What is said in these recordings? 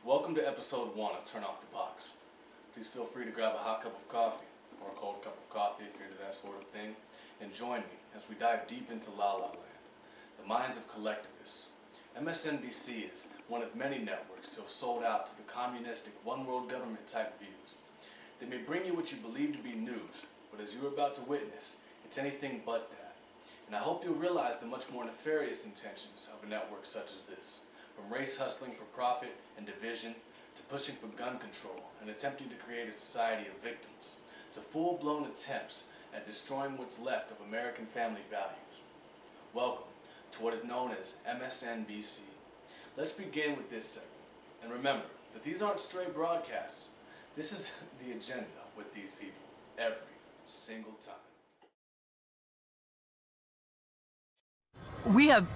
Welcome to episode 1 of Turn Off the Box. Please feel free to grab a hot cup of coffee, or a cold cup of coffee if you're into that sort of thing, and join me as we dive deep into La La Land, the minds of collectivists. MSNBC is one of many networks to have sold out to the communistic one-world government type views. They may bring you what you believe to be news, but as you are about to witness, it's anything but that. And I hope you'll realize the much more nefarious intentions of a network such as this, from race hustling for profit and division, to pushing for gun control and attempting to create a society of victims, to full-blown attempts at destroying what's left of American family values. Welcome to what is known as MSNBC. Let's begin with this segment. And remember that these aren't stray broadcasts. This is the agenda with these people every single time. We have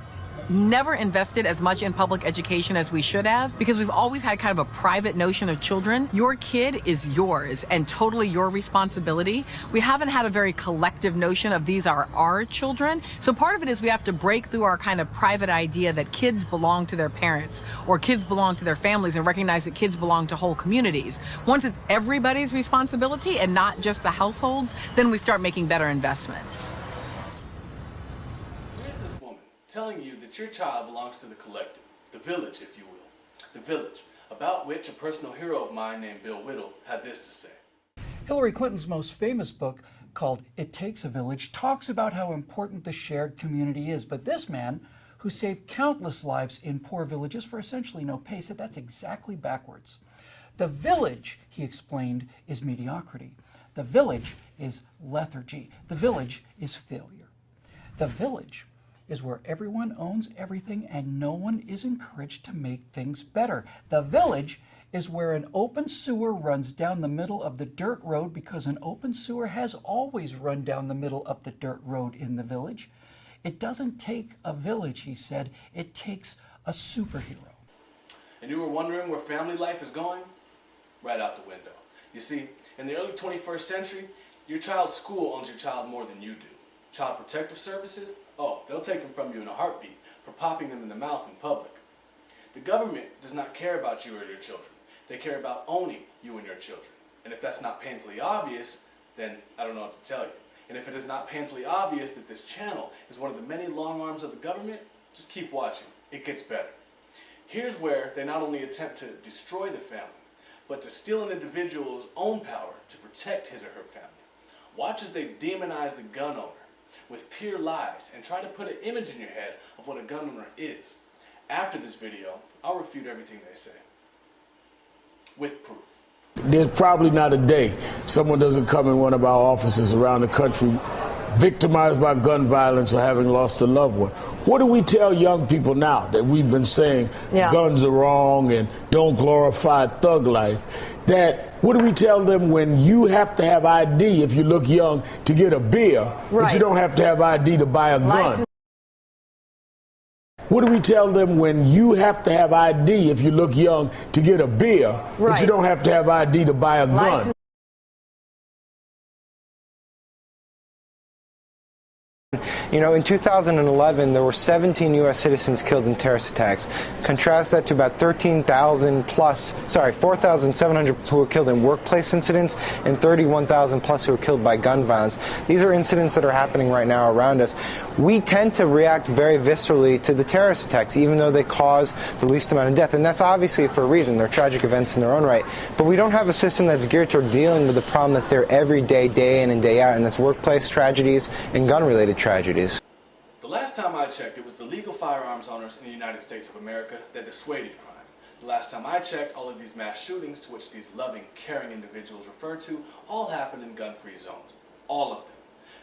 never invested as much in public education as we should have because we've always had kind of a private notion of children. Your kid is yours and totally your responsibility. We haven't had a very collective notion of these are our children. So part of it is we have to break through our kind of private idea that kids belong to their parents or kids belong to their families and recognize that kids belong to whole communities. Once it's everybody's responsibility and not just the households, then we start making better investments. Telling you that your child belongs to the collective, the village, if you will. The village, about which a personal hero of mine named Bill Whittle had this to say. Hillary Clinton's most famous book, called It Takes a Village, talks about how important the shared community is. But this man, who saved countless lives in poor villages for essentially no pay, said that's exactly backwards. The village, he explained, is mediocrity. The village is lethargy. The village is failure. The village is where everyone owns everything and no one is encouraged to make things better. The village is where an open sewer runs down the middle of the dirt road because an open sewer has always run down the middle of the dirt road in the village. It doesn't take a village, he said, it takes a superhero. And you were wondering where family life is going? Right out the window. You see, in the early 21st century, your child's school owns your child more than you do. Child Protective Services? Oh, they'll take them from you in a heartbeat for popping them in the mouth in public. The government does not care about you or your children. They care about owning you and your children. And if that's not painfully obvious, then I don't know what to tell you. And if it is not painfully obvious that this channel is one of the many long arms of the government, just keep watching. It gets better. Here's where they not only attempt to destroy the family, but to steal an individual's own power to protect his or her family. Watch as they demonize the gun owner with pure lies and try to put an image in your head of what a gun owner is. After this video, I'll refute everything they say. With proof. There's probably not a day someone doesn't come in one of our offices around the country victimized by gun violence or having lost a loved one. What do we tell young people now that we've been saying guns are wrong and don't glorify thug life? What do we tell them when you have to have ID if you look young to get a beer, but you don't have to have ID to buy a gun? What do we tell them when you have to have ID if you look young to get a beer, but you don't have to have ID to buy a gun? You know, in 2011, there were 17 U.S. citizens killed in terrorist attacks. Contrast that to about 4,700 who were killed in workplace incidents and 31,000 plus who were killed by gun violence. These are incidents that are happening right now around us. We tend to react very viscerally to the terrorist attacks, even though they cause the least amount of death. And that's obviously for a reason. They're tragic events in their own right. But we don't have a system that's geared toward dealing with the problem that's there every day, day in and day out, and that's workplace tragedies and gun-related tragedies. The last time I checked, it was the legal firearms owners in the United States of America that dissuaded crime. The last time I checked, all of these mass shootings to which these loving, caring individuals refer to all happened in gun-free zones. All of them.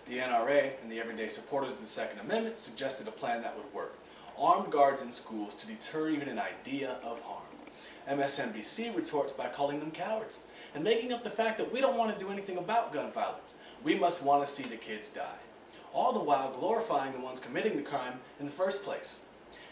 The NRA and the everyday supporters of the Second Amendment suggested a plan that would work. Armed guards in schools to deter even an idea of harm. MSNBC retorts by calling them cowards and making up the fact that we don't want to do anything about gun violence. We must want to see the kids die. All the while glorifying the ones committing the crime in the first place.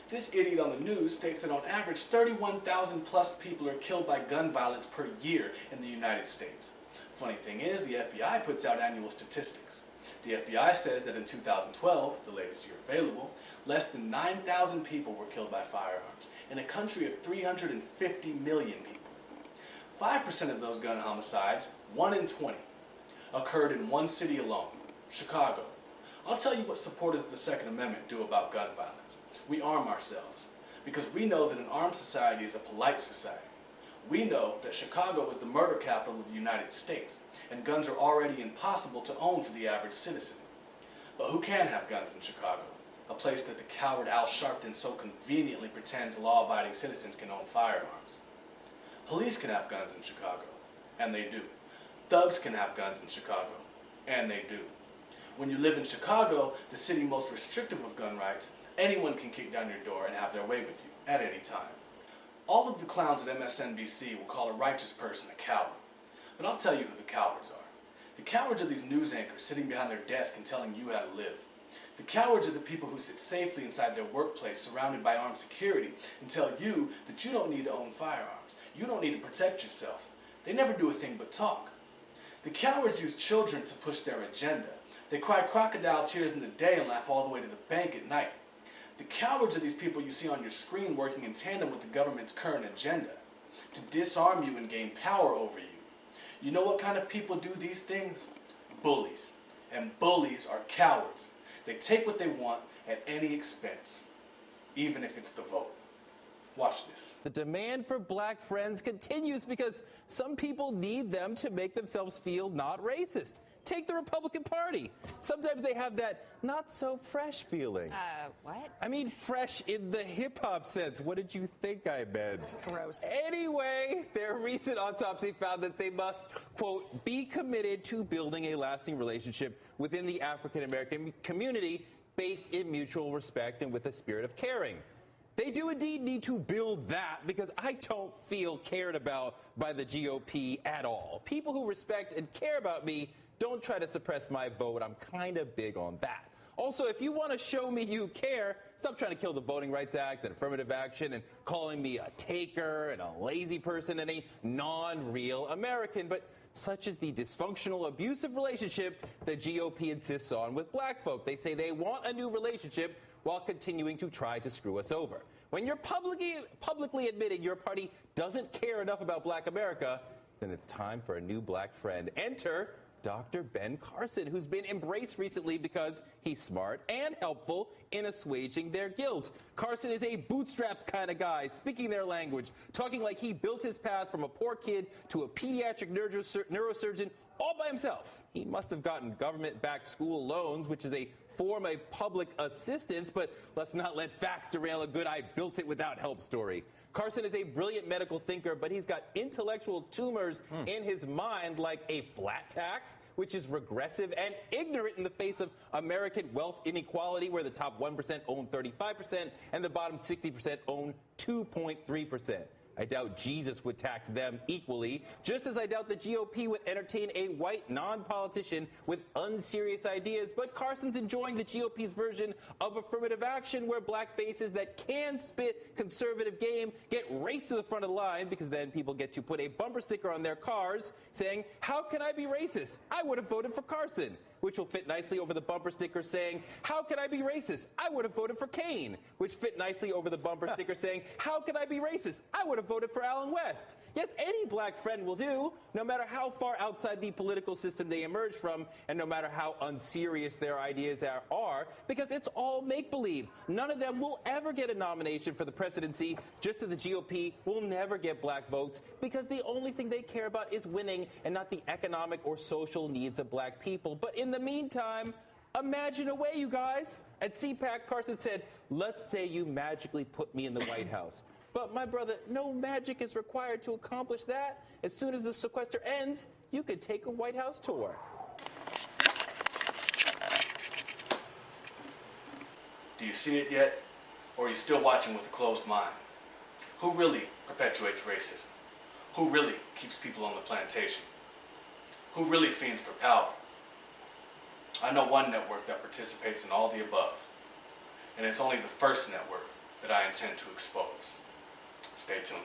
This idiot on the news states that on average 31,000 plus people are killed by gun violence per year in the United States. Funny thing is, the FBI puts out annual statistics. The FBI says that in 2012, the latest year available, less than 9,000 people were killed by firearms, in a country of 350 million people. 5% of those gun homicides, 1 in 20, occurred in one city alone, Chicago. I'll tell you what supporters of the Second Amendment do about gun violence. We arm ourselves, because we know that an armed society is a polite society. We know that Chicago is the murder capital of the United States, and guns are already impossible to own for the average citizen. But who can have guns in Chicago? A place that the coward Al Sharpton so conveniently pretends law-abiding citizens can own firearms. Police can have guns in Chicago, and they do. Thugs can have guns in Chicago, and they do. When you live in Chicago, the city most restrictive of gun rights, anyone can kick down your door and have their way with you at any time. All of the clowns at MSNBC will call a righteous person a coward. But I'll tell you who the cowards are. The cowards are these news anchors sitting behind their desk and telling you how to live. The cowards are the people who sit safely inside their workplace surrounded by armed security and tell you that you don't need to own firearms. You don't need to protect yourself. They never do a thing but talk. The cowards use children to push their agenda. They cry crocodile tears in the day and laugh all the way to the bank at night. The cowards are these people you see on your screen working in tandem with the government's current agenda to disarm you and gain power over you. You know what kind of people do these things? Bullies. And bullies are cowards. They take what they want at any expense, even if it's the vote. Watch this. The demand for black friends continues because some people need them to make themselves feel not racist. Take the Republican Party. Sometimes they have that not so fresh feeling. What? I mean fresh in the hip-hop sense. What did you think I meant? Gross. Anyway, their recent autopsy found that they must, quote, be committed to building a lasting relationship within the African-American community based in mutual respect and with a spirit of caring. They do indeed need to build that because I don't feel cared about by the GOP at all. People who respect and care about me don't try to suppress my vote. I'm kind of big on that. Also, if you want to show me you care, stop trying to kill the Voting Rights Act and affirmative action and calling me a taker and a lazy person and a non-real American. But such is the dysfunctional, abusive relationship the GOP insists on with black folk. They say they want a new relationship while continuing to try to screw us over. When you're publicly admitting your party doesn't care enough about black America, then it's time for a new black friend. Enter Dr. Ben Carson, who's been embraced recently because he's smart and helpful in assuaging their guilt. Carson is a bootstraps kind of guy, speaking their language, talking like he built his path from a poor kid to a pediatric neurosurgeon all by himself. He must have gotten government-backed school loans, which is a form of public assistance, but let's not let facts derail a good I built it without help story. Carson is a brilliant medical thinker, but he's got intellectual tumors in his mind like a flat tax, which is regressive and ignorant in the face of American wealth inequality, where the top 1% own 35% and the bottom 60% own 2.3%. I doubt Jesus would tax them equally, just as I doubt the GOP would entertain a white non-politician with unserious ideas. But Carson's enjoying the GOP's version of affirmative action, where black faces that can spit conservative game get raced to the front of the line, because then people get to put a bumper sticker on their cars saying, "How can I be racist? I would have voted for Carson," which will fit nicely over the bumper sticker saying, "How can I be racist? I would have voted for Kane," which fit nicely over the bumper sticker saying, "How can I be racist? I would have voted for Alan West." Yes, any black friend will do, no matter how far outside the political system they emerge from, and no matter how unserious their ideas are, because it's all make-believe. None of them will ever get a nomination for the presidency, just as the GOP will never get black votes, because the only thing they care about is winning and not the economic or social needs of black people. But in the meantime, imagine away, you guys. At CPAC, Carson said, "Let's say you magically put me in the White House." But my brother, no magic is required to accomplish that. As soon as the sequester ends, you could take a White House tour. Do you see it yet? Or are you still watching with a closed mind? Who really perpetuates racism? Who really keeps people on the plantation? Who really fiends for power? I know one network that participates in all the above, and it's only the first network that I intend to expose. Stay tuned.